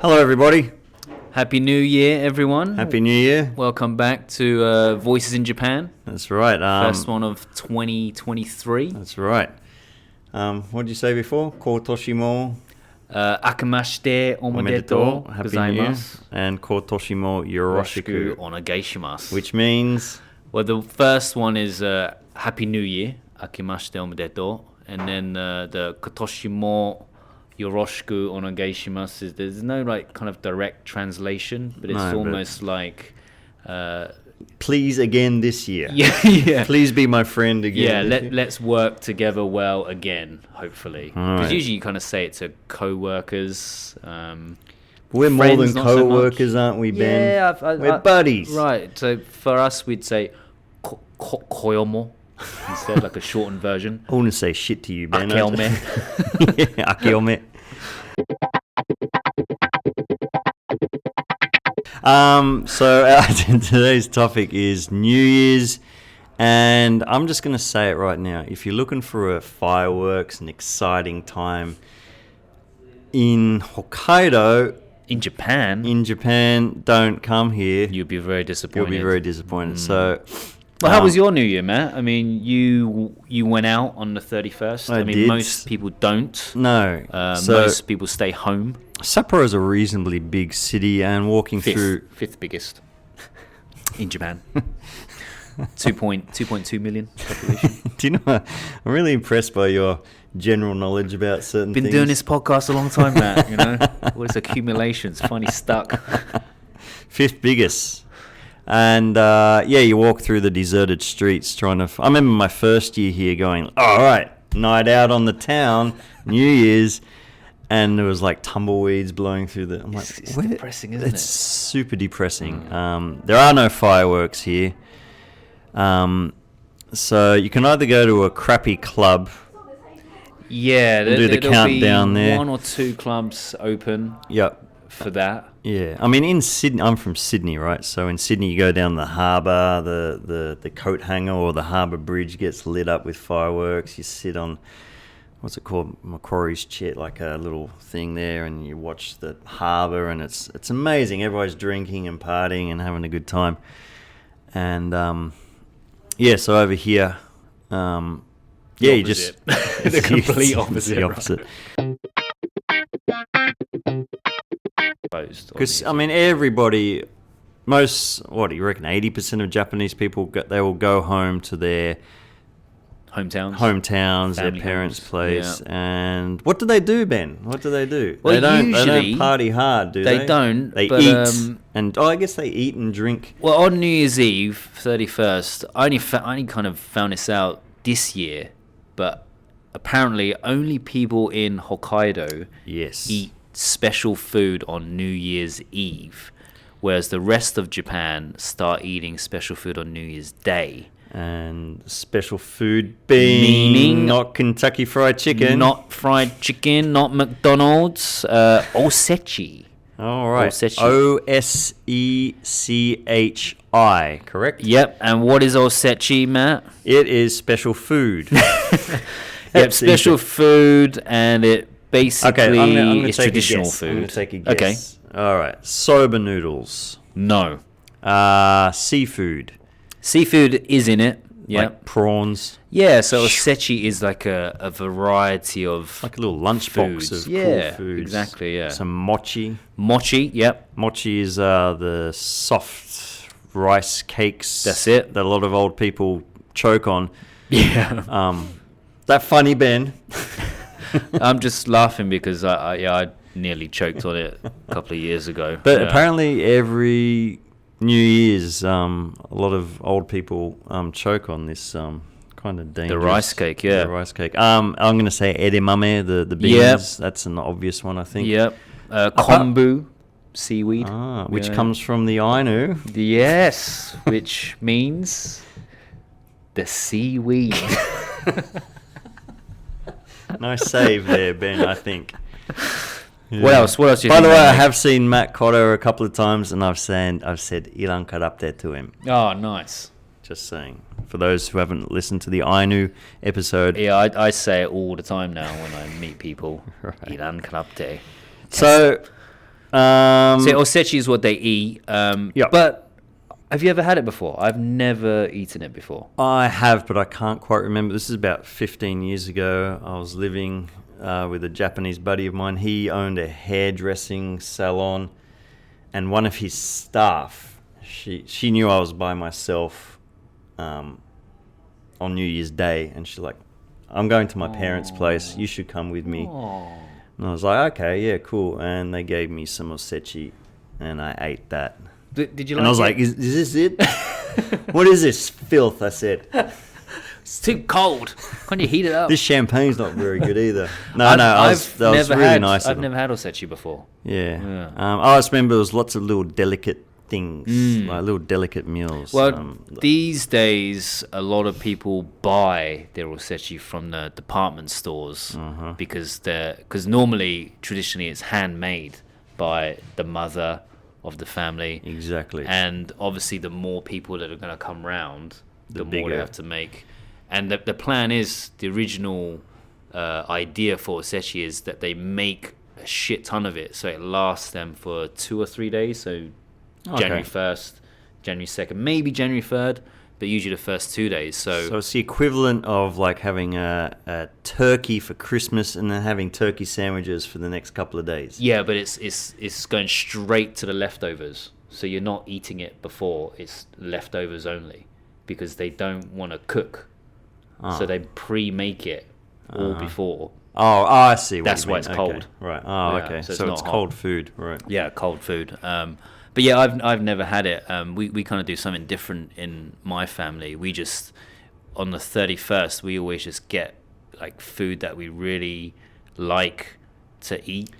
Hello, everybody. Happy New Year, everyone. Happy New Year. Welcome back to Voices in Japan. That's right. First one of 2023. That's right. What did you say before? Kotoshi mo Akamashite omedetou Happy New Year. gozaimasu. And kotoshi mo yoroshiku. Onegaishimasu. Which means... Well, the first one is Happy New Year, Akimashite omedetou. And then the kotoshi mo yoroshiku onegaishimasu is there's no like kind of direct translation, but it's almost like please again this year. Yeah. Please be my friend again. Yeah, let's work together well again, hopefully. Because right. usually you kind of say it to co-workers. We're more than friends, not so co-workers, aren't we, Ben? Yeah, we're buddies. Right. So for us, we'd say koyomo instead, like a shortened version. I wouldn't say shit to you, Ben. Akeome. Yeah, akeome. So today's topic is New Year's, and I'm just going to say it right now. If you're looking for a fireworks and exciting time in Hokkaido, In Japan, don't come here. you'll be very disappointed. You'll be very disappointed. So, well, how was your New Year, Matt? I mean, you went out on the 31st. I mean, did. most people don't. No. Most people stay home. Sapporo is a reasonably big city, and walking through... Fifth biggest in Japan. 2.2 million population. Do you know, I'm really impressed by your general knowledge about certain things. Been doing this podcast a long time, Matt, you know? All this accumulations, finally stuck. Fifth biggest. And, you walk through the deserted streets trying to... I remember my first year here going, all right, night out on the town, New Year's, and there was like tumbleweeds blowing through the... I'm like, it's depressing, isn't it? It's super depressing. There are no fireworks here. So you can either go to a crappy club... Yeah, do the countdown be there. One or two clubs open for that. Yeah, I mean in Sydney, I'm from Sydney, right? So in Sydney, you go down the harbour, the coat hanger or the harbour bridge gets lit up with fireworks. You sit on, what's it called, Macquarie's Chet, like a little thing there, and you watch the harbour, and it's amazing. Everybody's drinking and partying and having a good time. And so over here. You just the complete opposite. The opposite. Because I mean, everybody, what do you reckon? 80% of Japanese people they will go home to their hometowns, their parents' place, and what do they do, Ben? What do they do? Well, they don't party hard, do they? They don't. They eat, and I guess they eat and drink. Well, on New Year's Eve, 31st, I only kind of found this out this year. But apparently only people in Hokkaido eat special food on New Year's Eve, whereas the rest of Japan start eating special food on New Year's Day. And special food meaning not Kentucky Fried Chicken. Not fried chicken, not McDonald's, Osechi. All right. Osechi. Osechi, correct? Yep. And what is Osechi, Matt? It is special food. Yep, special food, and it basically is I'm traditional going food. to take a guess. Okay. All right. Soba noodles. No. Seafood. Seafood is in it. Yeah. Like prawns. Yeah, so Osechi is like a variety of like a little lunchbox of cool foods. Exactly, yeah. Some mochi. Mochi, yep. Mochi is the soft rice cakes. That's it. That a lot of old people choke on. Yeah. That funny, Ben? I'm just laughing because I nearly choked on it a couple of years ago. But apparently every New Year's, a lot of old people choke on this kind of dangerous... The rice cake, yeah. The rice cake. I'm going to say edamame, the beans. Yep. That's an obvious one, I think. Yep. Kombu, seaweed. Which comes from the Ainu. Yes, which means the seaweed. Nice save there, Ben, I think. Yeah. What else do you think? By the way, I have seen Matt Cotto a couple of times, and I've said "Ilan karapte" to him. Oh, nice. Just saying. For those who haven't listened to the Ainu episode. Yeah, I say it all the time now when I meet people. Right. Ilan karapte. So, So osechi is what they eat. Yep. But have you ever had it before? I've never eaten it before. I have, but I can't quite remember. This is about 15 years ago. I was living with a Japanese buddy of mine. He owned a hairdressing salon, and one of his staff, she knew I was by myself on New Year's Day, and she's like, I'm going to my parents' place. You should come with me. Aww. And I was like, okay, yeah, cool. And they gave me some osechi, and I ate that. Did you like it? And I was like, is this it? What is this filth? I said. It's too cold. Can't you heat it up? This champagne's not very good either. That was really nice. I've never had osechi before. Yeah. I just remember there was lots of little delicate things, like little delicate meals. Well, these days, a lot of people buy their osechi from the department stores because normally, traditionally, it's handmade by the mother of the family. Exactly. And obviously, the more people that are going to come round, the more they have to make. And the plan is, the original idea for osechi is that they make a shit ton of it, so it lasts them for 2 or 3 days. So January 1st, January 2nd, maybe January 3rd, but usually the first 2 days. So it's the equivalent of like having a turkey for Christmas and then having turkey sandwiches for the next couple of days. Yeah, but it's going straight to the leftovers. So you're not eating it before, it's leftovers only, because they don't want to cook. So they pre-make it all before. Oh, I see. That's why it's cold. Right. Oh, Yeah, okay. so So it's it's not cold food. Right. Yeah, cold food. But yeah, I've never had it. We kind of do something different in my family. We just, on the 31st, we always just get like food that we really like to eat.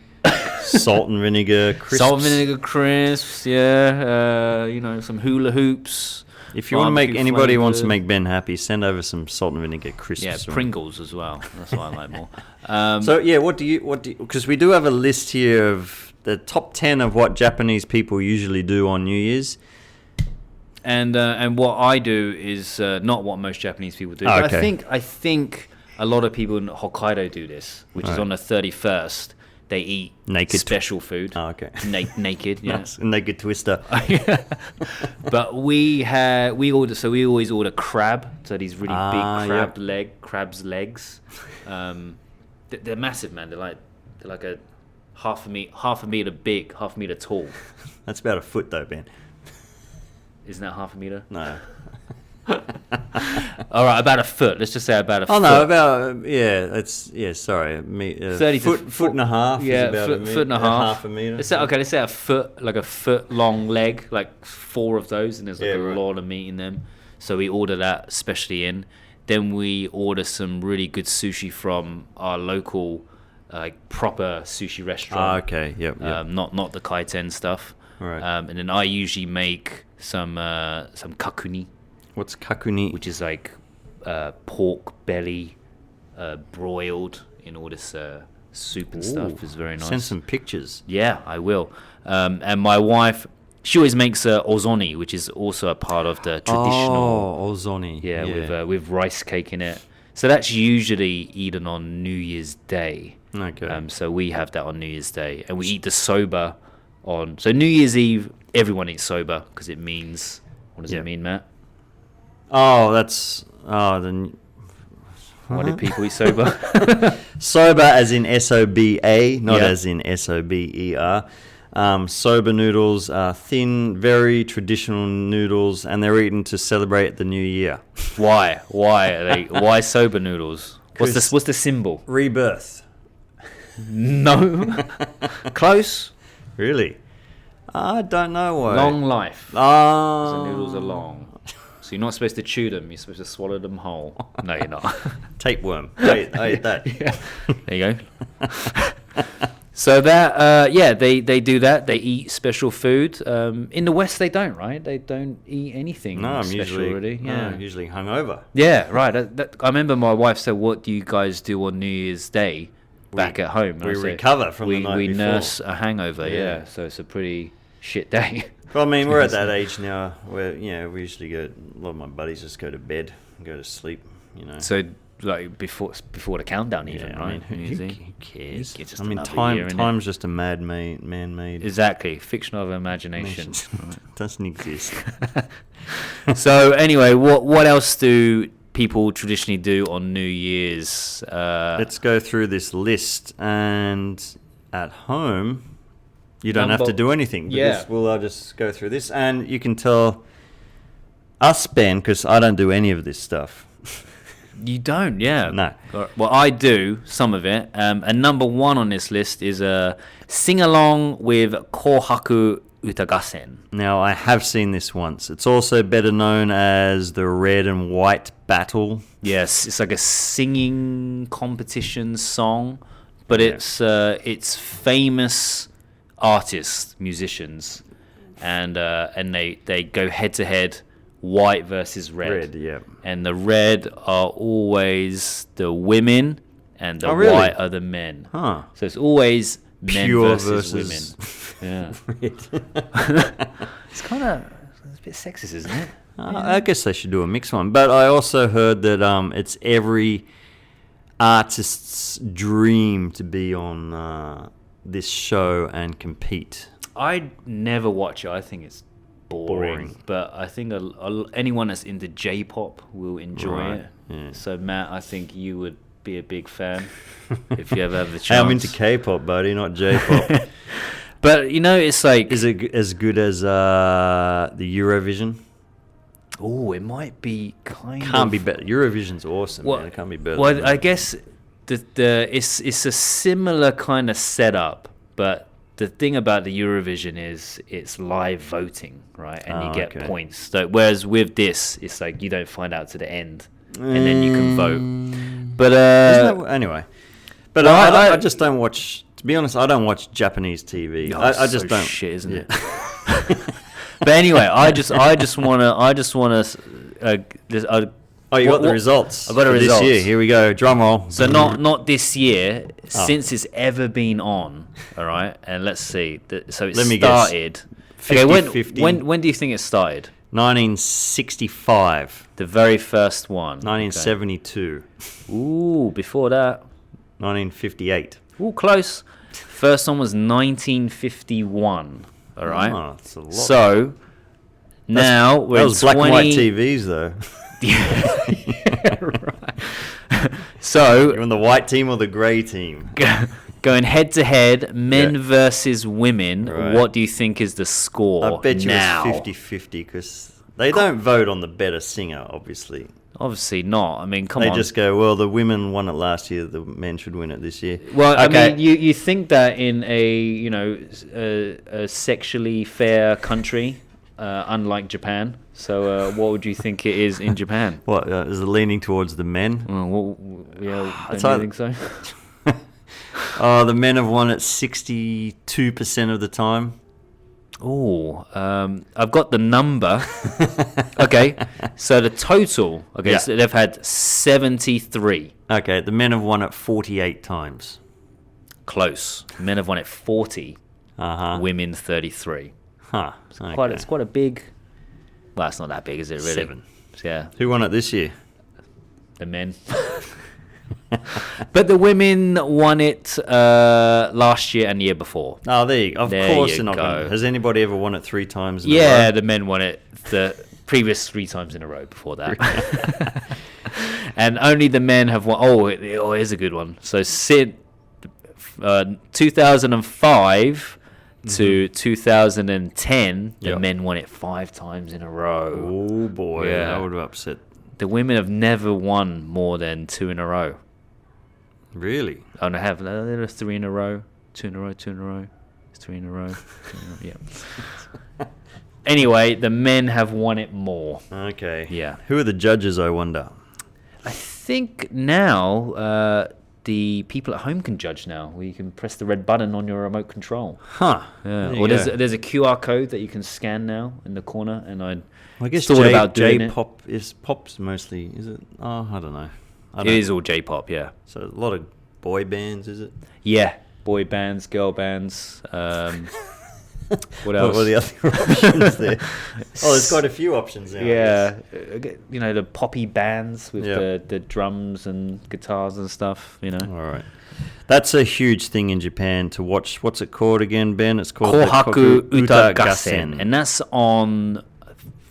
Salt and vinegar crisps. Salt and vinegar crisps, yeah. Some hula hoops. If you want to make anybody who wants to make Ben happy, send over some salt and vinegar crisps. Yeah, Pringles as well. That's what I like more. So yeah, what do you? Because we do have a list here of the top 10 of what Japanese people usually do on New Year's. And what I do is not what most Japanese people do. Oh, but okay. I think a lot of people in Hokkaido do this, which is on the 31st. They eat naked special food. Oh, okay. Naked, yeah. Nice. Naked twister. But we always order crab. So these really big crab's legs. They're massive, man. They're like a half a meter big, half a meter tall. That's about a foot though, Ben. Isn't that half a meter? No. All right, about a foot. Let's just say about a foot. Oh no, sorry, 30 foot and a half. Yeah, is about foot and a half. Half a meter. Let's say a foot, like a foot long leg, like 4 of those, and there's like a lot of meat in them. So we order that especially in. Then we order some really good sushi from our local, proper sushi restaurant. Okay, yep. Not the kaiten stuff. Right. And then I usually make some kakuni. What's kakuni? Which is like pork belly broiled in all this soup and stuff. Is very nice. Send some pictures. Yeah, I will. And my wife, she always makes ozoni, which is also a part of the traditional. Oh, ozoni. Yeah, with rice cake in it. So that's usually eaten on New Year's Day. Okay. So we have that on New Year's Day, and we eat the soba on. So New Year's Eve, everyone eats soba because it means. What does it mean, Matt? Oh, then. Why do people eat soba? Soba as in S-O-B-A, not as in S-O-B-E-R. Soba noodles are thin, very traditional noodles, and they're eaten to celebrate the new year. Why? Why soba noodles? What's the symbol? Rebirth. No. Close. Really? I don't know why. Long life. Oh. The noodles are long. So you're not supposed to chew them. You're supposed to swallow them whole. No, you're not. Tapeworm. I ate that. Yeah. There you go. So that, they do that. They eat special food. In the West, they don't, right? They don't eat anything special, really. Yeah. I'm usually hungover. Yeah, right. I remember my wife said, "What do you guys do on New Year's Day back at home?" We recover from the night before. We nurse a hangover, yeah. So it's a pretty shit day. Well, I mean, we're at that age now where, we usually a lot of my buddies just go to bed and go to sleep, So like before the countdown, even, right? I mean, who cares? Just I mean, year, time's just a man-made. Exactly, fiction of imagination. Doesn't exist. So anyway, what else do people traditionally do on New Year's? Let's go through this list, and at home, you don't have to do anything. I'll just go through this, and you can tell us, Ben, because I don't do any of this stuff. You don't, yeah. No. Well, I do some of it. And number one on this list is a sing-along with Kohaku Utagassen. Now, I have seen this once. It's also better known as the Red and White Battle. Yes, it's like a singing competition song, but it's famous artists, musicians, and they go head-to-head. White versus red. Yeah. And the red are always the women, and the white are the men. Huh. So it's always men Pure versus women. Yeah. It's a bit sexist, isn't it? I guess they should do a mixed one. But I also heard that it's every artist's dream to be on this show and compete. I never watch it. I think it's boring. But I think anyone that's into J-pop will enjoy it. Yeah. So Matt, I think you would be a big fan if you ever have the chance. Hey, I'm into K-pop, buddy, not J-pop. But it's like, is it as good as the Eurovision? Oh, it might be Can't be better. Eurovision's awesome. Well, man. It can't be better. Well, I guess it's a similar kind of setup, but the thing about the Eurovision is it's live voting, right? And you get points. So, whereas with this, it's like you don't find out to the end, and then you can vote. But anyway, but I just don't watch. To be honest, I don't watch Japanese TV. I just don't. Shit, isn't it? But anyway, I just wanna. You got the results. I got the results this year. Here we go. Drum roll. So not this year. Since it's ever been on. All right, and let's see. So it started. 50, okay, 50. When do you think it started? 1965. The very first one. 1972. Okay. Ooh, before that. 1958. Ooh, close. First one was 1951. All right. Oh, that's a lot. So now we're that was black and white TVs though. Yeah, right. So you're on the white team or the grey team? Going head to head, men versus women. Right. What do you think is the score? I bet you now? It's 50-50 because they don't vote on the better singer, obviously. Obviously not. I mean, come on. They just go, well, the women won it last year, the men should win it this year. Well, okay. I mean, you think that in a sexually fair country, unlike Japan. So what would you think it is in Japan? What, is it leaning towards the men? Don't you think so? The men have won it 62% of the time. Oh, I've got the number. Okay, so the total. Okay, so they've had 73. Okay, the men have won it 48 times. Close. Men have won it 40. Women 33. Huh. It's quite a big. Well, it's not that big, is it? Really? 7. Yeah. Who won it this year? The men. But the women won it last year and the year before. Oh, there you go. Of course they're not going to. Has anybody ever won it 3 times in a row? Yeah, the men won it the previous 3 times in a row before that. And only the men have won. Oh, here's a good one. So, 2005 to 2010, the men won it 5 times in a row. Oh, boy. Yeah. That would have upset. The women have never won more than 2 in a row. Really? Oh, no, have 3 in a row, 2 in a row, 2 in a row, 3 in a row. Yeah. Anyway, the men have won it more. Okay. Yeah. Who are the judges, I wonder? I think now the people at home can judge now, where you can press the red button on your remote control. Huh. Yeah. Or there's a QR code that you can scan now in the corner, and I guess thought about doing J-pop is pops mostly, is it? Oh, I don't know. It is all J-pop, yeah. So a lot of boy bands, is it? Yeah, boy bands, girl bands. What else? What were the other options there? Oh, there's quite a few options there. Yeah, the poppy bands with the drums and guitars and stuff. All right. That's a huge thing in Japan to watch. What's it called again, Ben? It's called Kohaku Uta Gassen, and that's on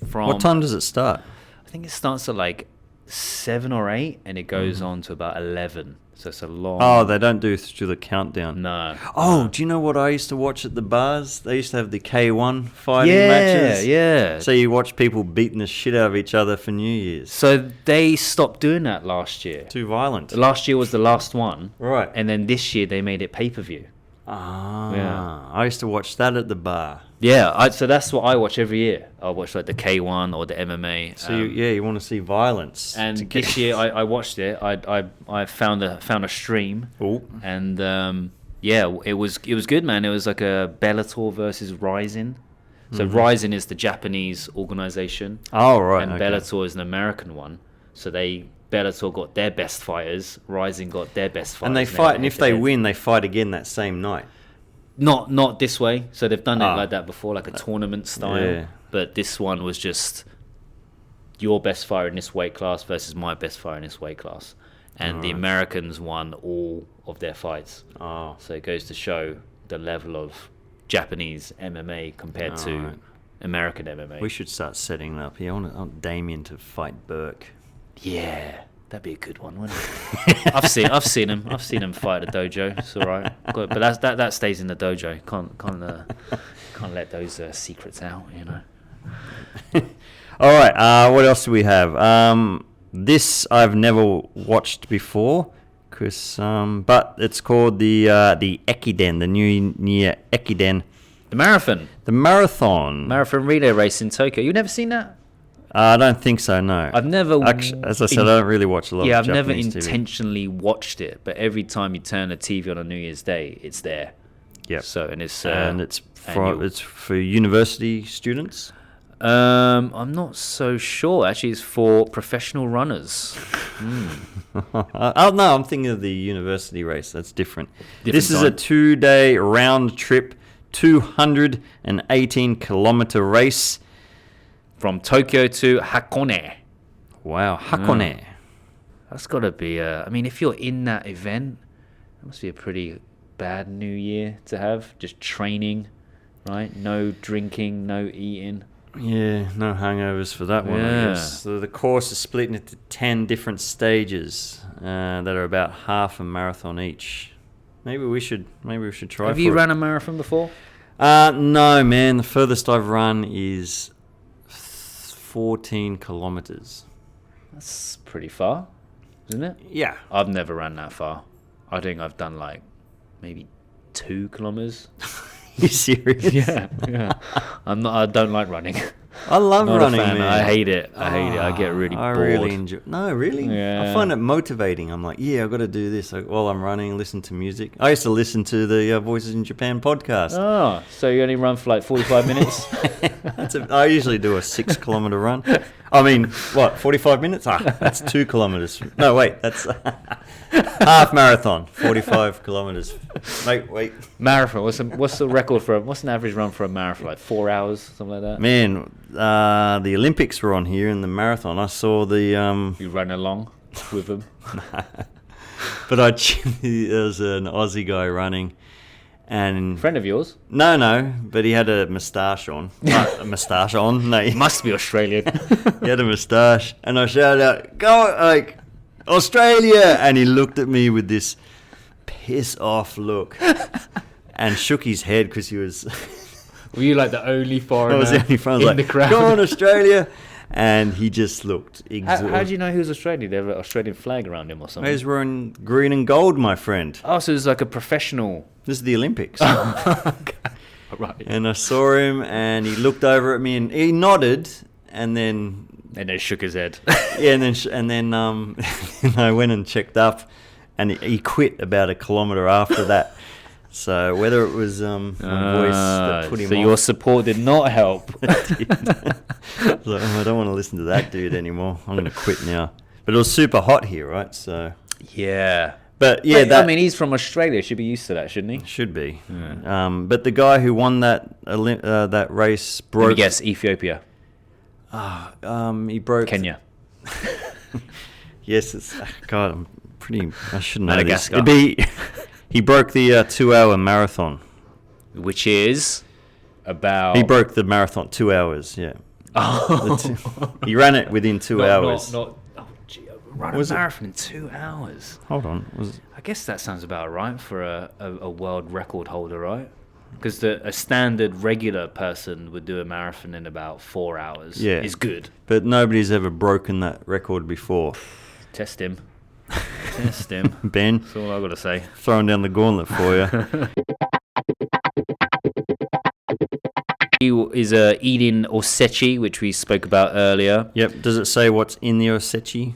from. What time does it start? I think it starts at like 7 or 8, and it goes on to about 11. So it's a long. Oh, they don't do through the countdown. No. Oh, no. Do you know what I used to watch at the bars? They used to have the K1 fighting matches. Yeah. So you watch people beating the shit out of each other for New Year's. So they stopped doing that last year. Too violent. Last year was the last one. Right. And then this year they made it pay-per-view. Ah. Yeah. I used to watch that at the bar. Yeah, so that's what I watch every year. I watch like the K1 or the MMA. So you want to see violence. And this year I watched it. I found a stream. Ooh. And it was good, man. It was like a Bellator versus Rising. So Rising is the Japanese organization. Oh right. And Bellator is an American one. So Bellator got their best fighters. Rising got their best fighters. And they fight, and if they win, they fight again that same night. Not this way. So they've done it like that before, like a tournament style. Yeah. But this one was just your best fighter in this weight class versus my best fighter in this weight class. And the Americans won all of their fights. Oh. So it goes to show the level of Japanese MMA compared to American MMA. We should start setting it up here. I want Damien to fight Burke. Yeah. That'd be a good one, wouldn't it? I've seen him. I've seen him fight at the dojo. It's all right, but that stays in the dojo. Can't let those secrets out, All right. What else do we have? This I've never watched before, but it's called the Ekiden, the New Year Ekiden. The marathon. The marathon relay race in Tokyo. You've never seen that? I don't think so, no. I've never... Actually, as I said, I don't really watch a lot of Japanese TV. Yeah, I've never intentionally watched it, but every time you turn the TV on New Year's Day, it's there. Yep. So, and it's for university students? I'm not so sure. Actually, it's for professional runners. Oh, no, I'm thinking of the university race. That's different. This is time. a 2-day round trip, 218-kilometer race. From Tokyo to Hakone. Wow, Hakone. That's got to be if you're in that event, that must be a pretty bad New Year to have. Just training, right? No drinking, no eating. Yeah, no hangovers for that one, I guess. So the course is split into 10 different stages that are about half a marathon each. Maybe we should try. Have you run a marathon before? No, man. The furthest I've run is 14 kilometers. That's pretty far, isn't it? Yeah. I've never run that far. I think I've done like maybe 2 kilometers. You serious? Yeah. I don't like running. I love running, man. I hate it. I get really bored. I really enjoy. No, really. Yeah. I find it motivating. I'm like, I've got to do this while I'm running. Listen to music. I used to listen to the Voices in Japan podcast. Oh, so you only run for like 45 minutes? I usually do a 6-kilometer run. I mean, what, 45 minutes? That's 2 kilometers. No, wait, that's half marathon, 45 kilometers. Wait. Marathon. What's the record what's an average run for a marathon? Like 4 hours, something like that? Man, the Olympics were on here in the marathon. I saw the... You ran along with them? But there was an Aussie guy running. And friend of yours? No, but he had a moustache on. A moustache on? No, he must be Australian. He had a moustache, and I shouted out, "Go, like Australia!" And he looked at me with this piss off look, and shook his head because he was. Were you like the only foreigner? I was the only foreigner. In the crowd. Go on, Australia! And he just looked exhausted. How do you know he was Australian? They have an Australian flag around him or something? He was wearing green and gold, my friend. Oh, so it was like a professional. This is the Olympics. Okay. Right. And I saw him, and he looked over at me, and he nodded, and then shook his head. Yeah, and then I went and checked up, and he quit about 1 kilometer after that. So whether it was my voice that put him off. So your support did not help. I don't want to listen to that dude anymore. I'm going to quit now. But it was super hot here, right? So yeah. But yeah, I mean, he's from Australia. Should be used to that, shouldn't he? Should be. Yeah. But the guy who won that race broke. Let me guess, Ethiopia. He broke Kenya. Yes, it's God. I should know Madagascar. this. He broke the 2-hour marathon, which is about. He broke the marathon 2 hours. Yeah. He ran it within 2 hours. Run a marathon in 2 hours. Hold on. I guess that sounds about right for a world record holder, right? Because a standard regular person would do a marathon in about 4 hours. Yeah. Is good. But nobody's ever broken that record before. Test him. Test him. Ben. That's all I've got to say. Throwing down the gauntlet for you. He is eating Osechi, which we spoke about earlier. Yep. Does it say what's in the Osechi?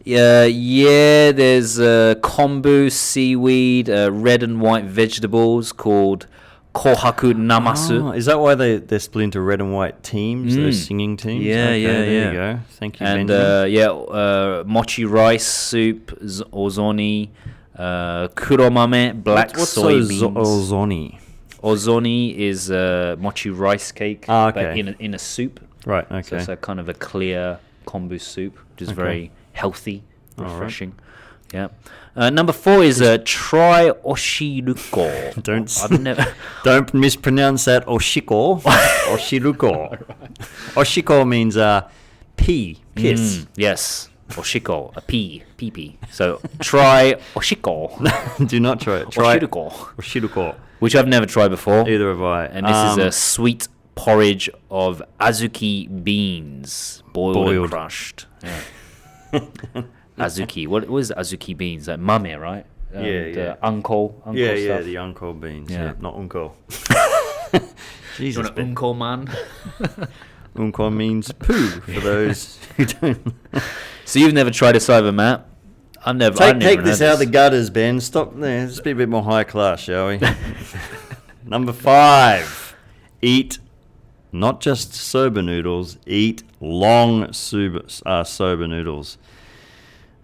Yeah, there's kombu, seaweed, red and white vegetables called kohaku namasu. Oh, is that why they're split into red and white teams? Those singing teams? Yeah, There you go. Thank you, and mochi rice soup, ozoni, kuromame, black soybeans. What's ozoni? Ozoni is mochi rice cake, but in a soup. Right, okay. So it's a kind of a clear kombu soup, which is very healthy, refreshing. Right. Yeah. Number 4 is try Oshiruko. Don't mispronounce that. Oshiko. Oshiruko. Right. Oshiko means pee, piss. Yes. Oshiko, a pee. So try Oshiko. Do not try it. Try Oshiruko. Which I've never tried before. Either have I. And this is a sweet porridge of azuki beans, boiled. And crushed. Yeah. Azuki. What is azuki beans? Like mame, right? Uncle stuff. Yeah, the uncle beans. Yeah, not uncle. Jesus, you want an uncle man? Uncle means poo for those who don't. So you've never tried this either, Matt? I've never. Take this out of the gutters, Ben. Stop there. Let's be a bit more high class, shall we? Number 5. Eat not just soba noodles. Eat long soba noodles.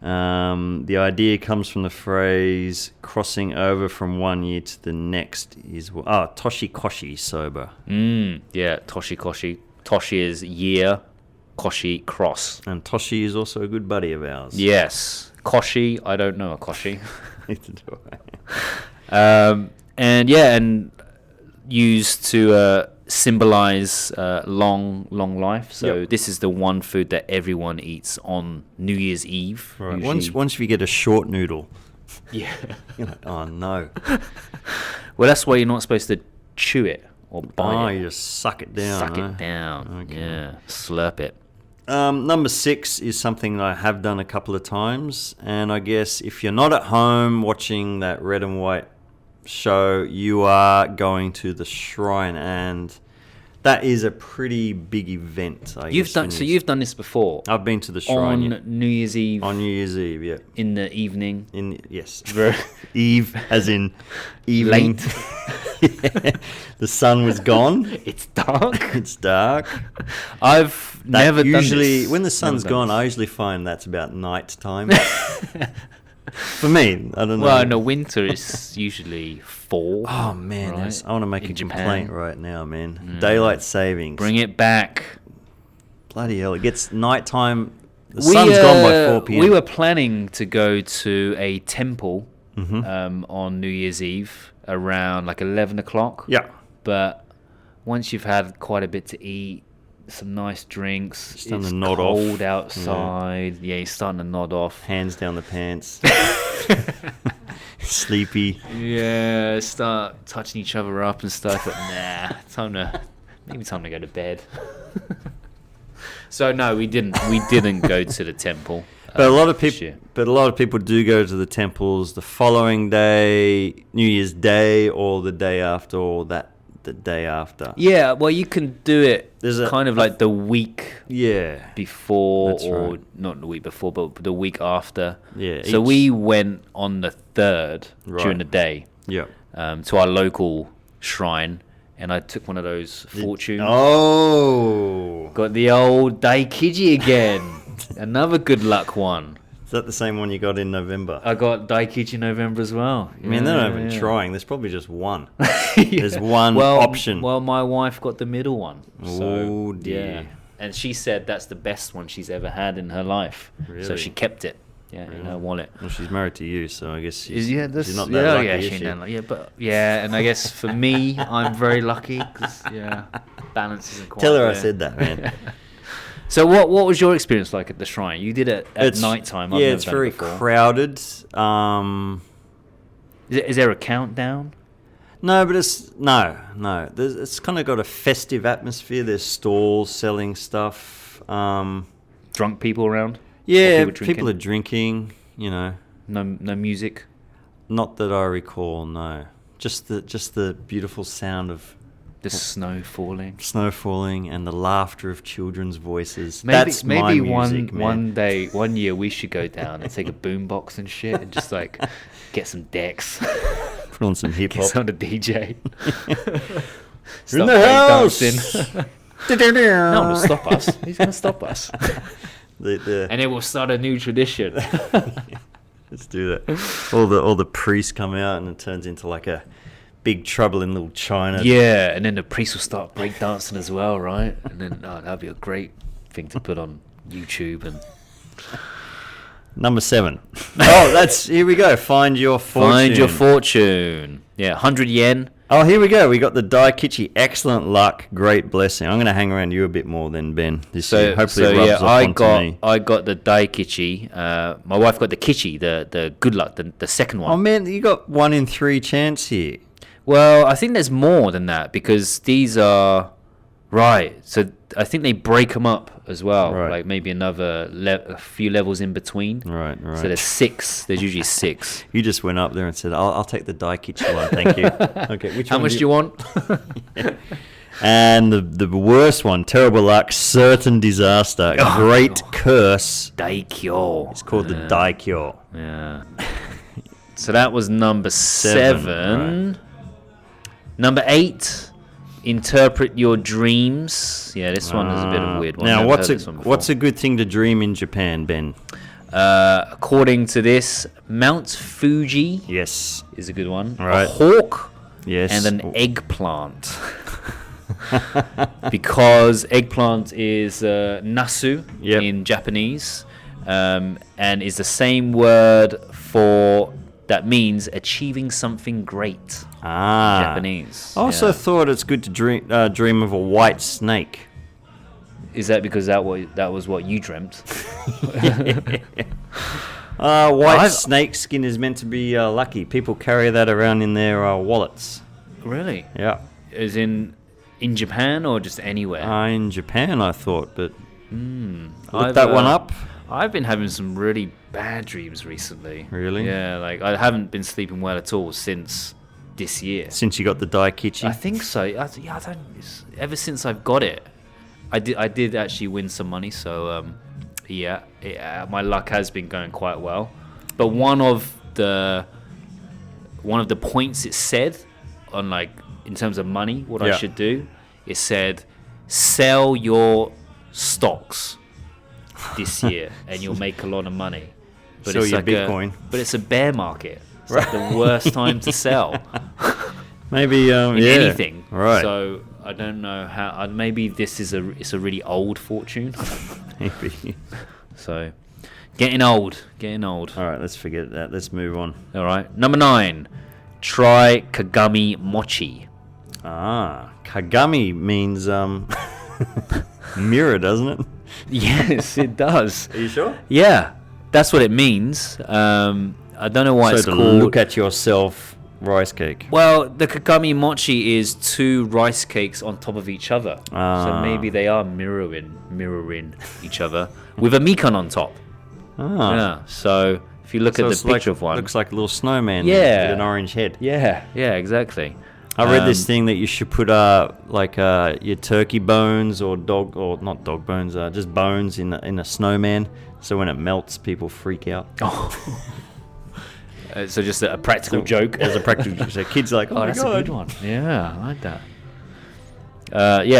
The idea comes from the phrase crossing over from one year to the next is toshikoshi soba. Yeah, toshikoshi. Toshi is year, koshi cross. And Toshi is also a good buddy of ours. Yes. Koshi, I don't know a koshi. And used to symbolize long life. So this is the one food that everyone eats on New Year's Eve. Right. Once you get a short noodle, you're like, oh no. Well, that's why you're not supposed to chew it or bite it. You just suck it down. Suck it down. Okay. Yeah, slurp it. Number 6 is something that I have done a couple of times, and I guess if you're not at home watching that red and white show, you are going to the shrine, and that is a pretty big event. You've done this before. I've been to the shrine on New Year's Eve. On New Year's Eve, yeah. In the evening. Yes. Eve, as in evening. Late. Yeah. The sun was gone. It's dark. It's dark. I've never done this. When the sun's gone, I usually find that's about night time. For me, I don't know. Well, in the winter, it's usually 4. Oh, man. Right? I want to make a complaint right now, man. Daylight savings. Bring it back. Bloody hell. It gets nighttime. The sun's gone by 4 p.m. We were planning to go to a temple on New Year's Eve around like 11 o'clock. Yeah. But once you've had quite a bit to eat, some nice drinks, it's nod cold off. Outside. Yeah, you're starting to nod off. Hands down the pants. Sleepy. Yeah, start touching each other up and stuff. But maybe time to go to bed. So no, we didn't go to the temple. But a lot of people do go to the temples the following day, New Year's Day, or the day after, or the day after. Yeah, well, you can do it like the week before, or not the week before, but the week after. Yeah. So we went on the 3rd during the day. Yeah. To our local shrine, and I took one of those fortunes. Oh. Got the old Daikiji again. Another good luck one. that the same one you got in November? I got Daikichi November as well. I mean, they're not even trying. There's probably just one. There's one option. Well, my wife got the middle one. Oh, dear. Yeah. And she said that's the best one she's ever had in her life. Really? So she kept it. Yeah, in her wallet. Well, she's married to you, so I guess she's not that lucky, is she? And I guess for me, I'm very lucky because balance isn't quite Tell her there. I said that, man. So what was your experience like at the shrine? You did it at night time. Yeah, it's very crowded. Is there a countdown? No, but it's it's kind of got a festive atmosphere. There's stalls selling stuff. Drunk people around? Yeah, people are drinking, No music? Not that I recall, no. Just the beautiful sound of the snow falling. Snow falling and the laughter of children's voices. Maybe my music, one year we should go down and take a boombox and shit and just like get some decks. Put on some hip hop. Get on the DJ. In the house! No one will stop us. He's going to stop us. And it will start a new tradition. Let's do that. All the priests come out and it turns into like a Big Trouble in Little China. Yeah, and then the priests will start breakdancing as well, right? And then that'd be a great thing to put on YouTube. And Number 7. Oh, here we go. Find your fortune. Find your fortune. Yeah, 100 yen. Oh, here we go. We got the Daikichi. Excellent luck. Great blessing. I'm going to hang around you a bit more than Ben this year. Hopefully it rubs off onto me. I got the Daikichi. My wife got the Kichi, the good luck, the second one. Oh, man, you got 1 in 3 chance here. Well, I think there's more than that because these are... Right. So I think they break them up as well. Right. Like maybe a few levels in between. Right. So there's 6. There's usually 6. You just went up there and said, I'll take the Daikichi one, thank you. Okay. How much do you want? Yeah. And the worst one, terrible luck, certain disaster, great curse. Daikyo. It's called the Daikyo. Yeah. So that was number 7. Right. Number 8. Interpret your dreams. Yeah, this one is a bit of a weird one. Now, what's a good thing to dream in Japan, Ben? According to this, Mount Fuji. Yes, is a good one. Right. A hawk. Yes, and an eggplant. Because eggplant is nasu in Japanese, and is the same word for. That means achieving something great. Japanese. I also thought it's good to dream of a white snake. Is that because that was what you dreamt? White snake skin is meant to be lucky. People carry that around in their wallets. Really? Yeah. As in Japan or just anywhere? In Japan, I thought, but look that one up. I've been having some really bad dreams recently. Really? Yeah, like I haven't been sleeping well at all since this year. Since you got the Daikichi? I think so. Ever since I've got it, I did actually win some money. So my luck has been going quite well. But one of the points it said on like in terms of money, what I should do, it said sell your stocks this year and you'll make a lot of money. But sell it's your like Bitcoin. But it's a bear market. It's like the worst time to sell. Maybe anything. Right. So I don't know how. Maybe this is it's a really old fortune. Maybe. So getting old. All right, let's forget that. Let's move on. All right. Number 9. Try Kagami Mochi. Kagami means mirror, doesn't it? Yes, it does. Are you sure? Yeah, that's what it means. I don't know why it's called... look at yourself rice cake. Well, the Kagami Mochi is 2 rice cakes on top of each other. So maybe they are mirroring each other with a mikan on top. Yeah, so if you look at the picture of one... looks like a little snowman with an orange head. Yeah, exactly. I read this thing that you should put your turkey bones or not dog bones, just bones in a snowman. So when it melts, people freak out. Oh. So just a practical joke. As a practical joke. So kids are like, that's a good one. Yeah, I like that.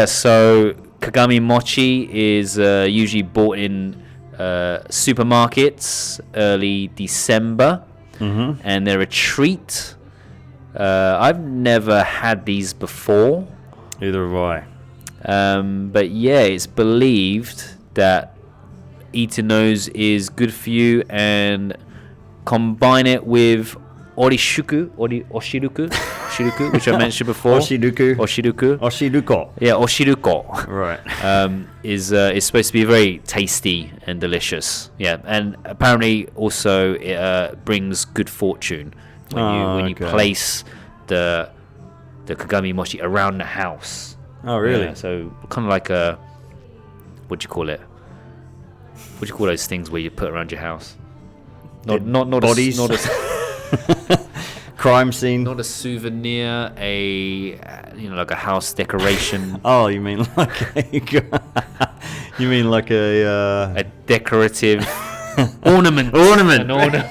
So Kagami Mochi is usually bought in supermarkets early December, and they're a treat. I've never had these before. Either have I. But yeah, it's believed that eating those is good for you, and combine it with Oshiruko, which I mentioned before. Oshiruko. Yeah, Oshiruko. Right. Is supposed to be very tasty and delicious. Yeah, and apparently also it brings good fortune when you place the Kagami Mochi around the house. Oh, really? Yeah, so kind of like a, what do you call it? What do you call those things where you put around your house? Not bodies. Crime scene. Not a souvenir, like a house decoration. Oh, you mean like a decorative ornament. Ornament. An ornament.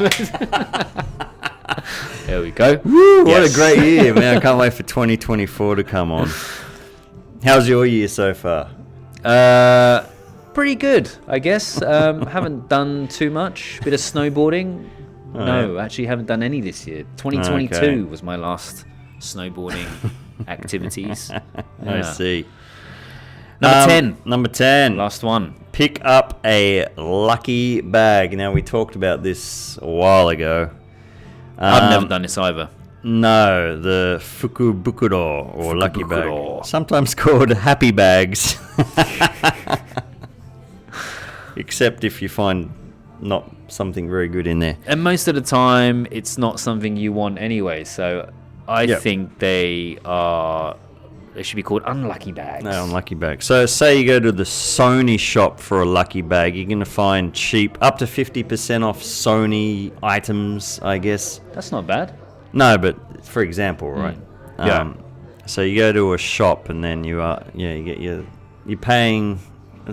There we go. Woo, what a great year, man. I can't wait for 2024 to come on. How's your year so far? Pretty good, I guess. Haven't done too much. Bit of snowboarding. No, actually haven't done any this year. 2022 was my last snowboarding activities. I see. Number 10. Last one. Pick up a lucky bag. Now, we talked about this a while ago. I've never done this either. No, the Fukubukuro or lucky bag. Sometimes called happy bags. Except if you find not something very good in there. And most of the time, it's not something you want anyway. So I think they should be called unlucky bags. No, unlucky bags. So say you go to the Sony shop for a lucky bag, you're going to find cheap, up to 50% off Sony items, I guess. That's not bad. No, but for example, right? So you go to a shop and then you're paying.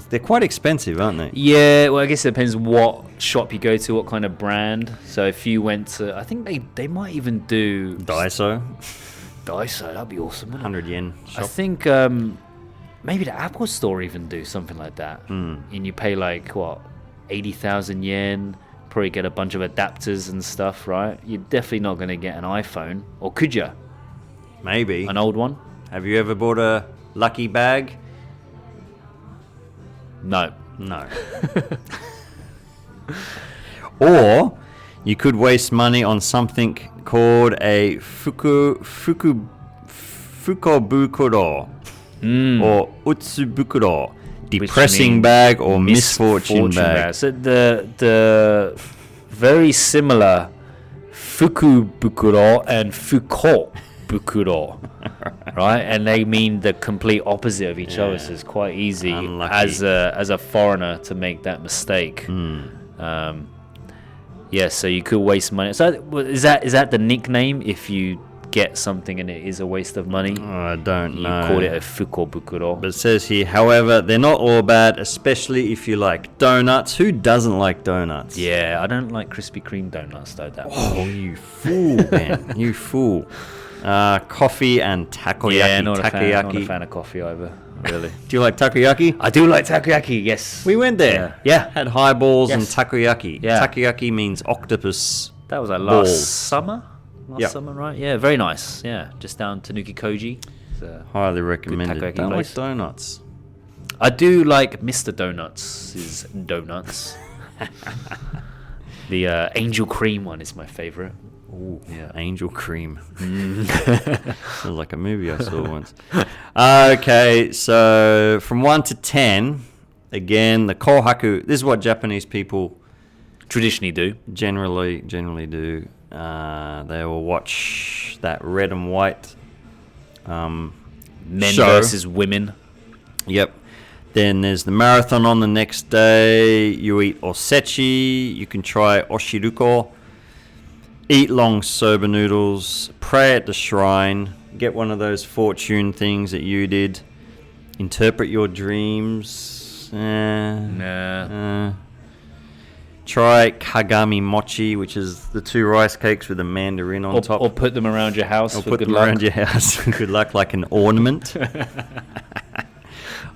They're quite expensive, aren't they? Yeah, well, I guess it depends what shop you go to, what kind of brand. So if you went to, I think they might even do Daiso, that'd be awesome. 100 yen shop. I think maybe the Apple Store even do something like that. And you pay like 80,000 yen. Probably get a bunch of adapters and stuff, right? You're definitely not going to get an iPhone, or could you? Maybe an old one. Have you ever bought a lucky bag? No. Or you could waste money on something called a fukobukuro or utsubukuro, depressing bag or misfortune bag. So the very similar fukubukuro and fukobukuro. Right, and they mean the complete opposite of each other, so it's quite easy as a foreigner to make that mistake. So you could waste money. So is that the nickname if you get something and it is a waste of money? I don't know. You call it a fukobukuro. But it says here, however, they're not all bad, especially if you like donuts. Who doesn't like donuts? Yeah, I don't like Krispy Kreme donuts though. You fool, man! You fool. Coffee and takoyaki. Yeah, not a fan of coffee either, really. Do you like takoyaki? I do like takoyaki, yes. We went there. Yeah. Had highballs and takoyaki. Yeah. Takoyaki means octopus. That was last summer, right? Yeah, very nice. Yeah, just down Tanuki Koji. Highly recommended. Takoyaki Don't place. like donuts. I do like Mr. Donuts' donuts. The angel cream one is my favorite. Ooh, yeah, angel cream. Sounds like a movie I saw once. Okay, so from 1 to 10, again, the kohaku. This is what Japanese people traditionally do. Generally do. They will watch that red and white men show. versus women. Yep. Then there's the marathon on the next day. You eat osechi. You can try oshiruko. Eat long soba noodles, pray at the shrine, get one of those fortune things that you did, interpret your dreams. Try Kagami Mochi, which is the 2 rice cakes with a mandarin on top. Or put them around your house or for put good them luck. around your house for good luck, like an ornament.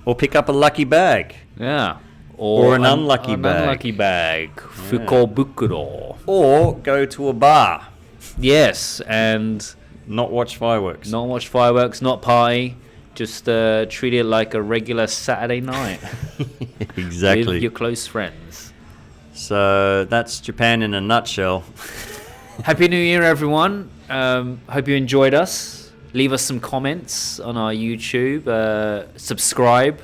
Or pick up a lucky bag. Yeah. or an unlucky bag. Unlucky bag. Fukobukuro. Or go to a bar. Yes, and not watch fireworks. Not party. Just treat it like a regular Saturday night. Exactly. With your close friends. So that's Japan in a nutshell. Happy New Year, everyone. Hope you enjoyed us. Leave us some comments on our YouTube. Subscribe.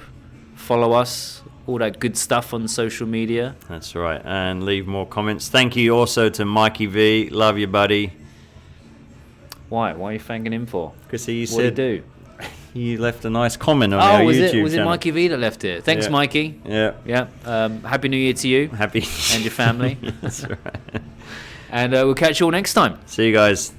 Follow us. All that good stuff on social media. That's right. And leave more comments. Thank you also to Mikey V. Love you, buddy. Why? Why are you thanking him for? Because he said... What did he do? He left a nice comment on our YouTube channel. Was it Mikey V that left it? Thanks, Mikey. Yeah. Happy New Year to you. Happy. And your family. That's right. And we'll catch you all next time. See you guys.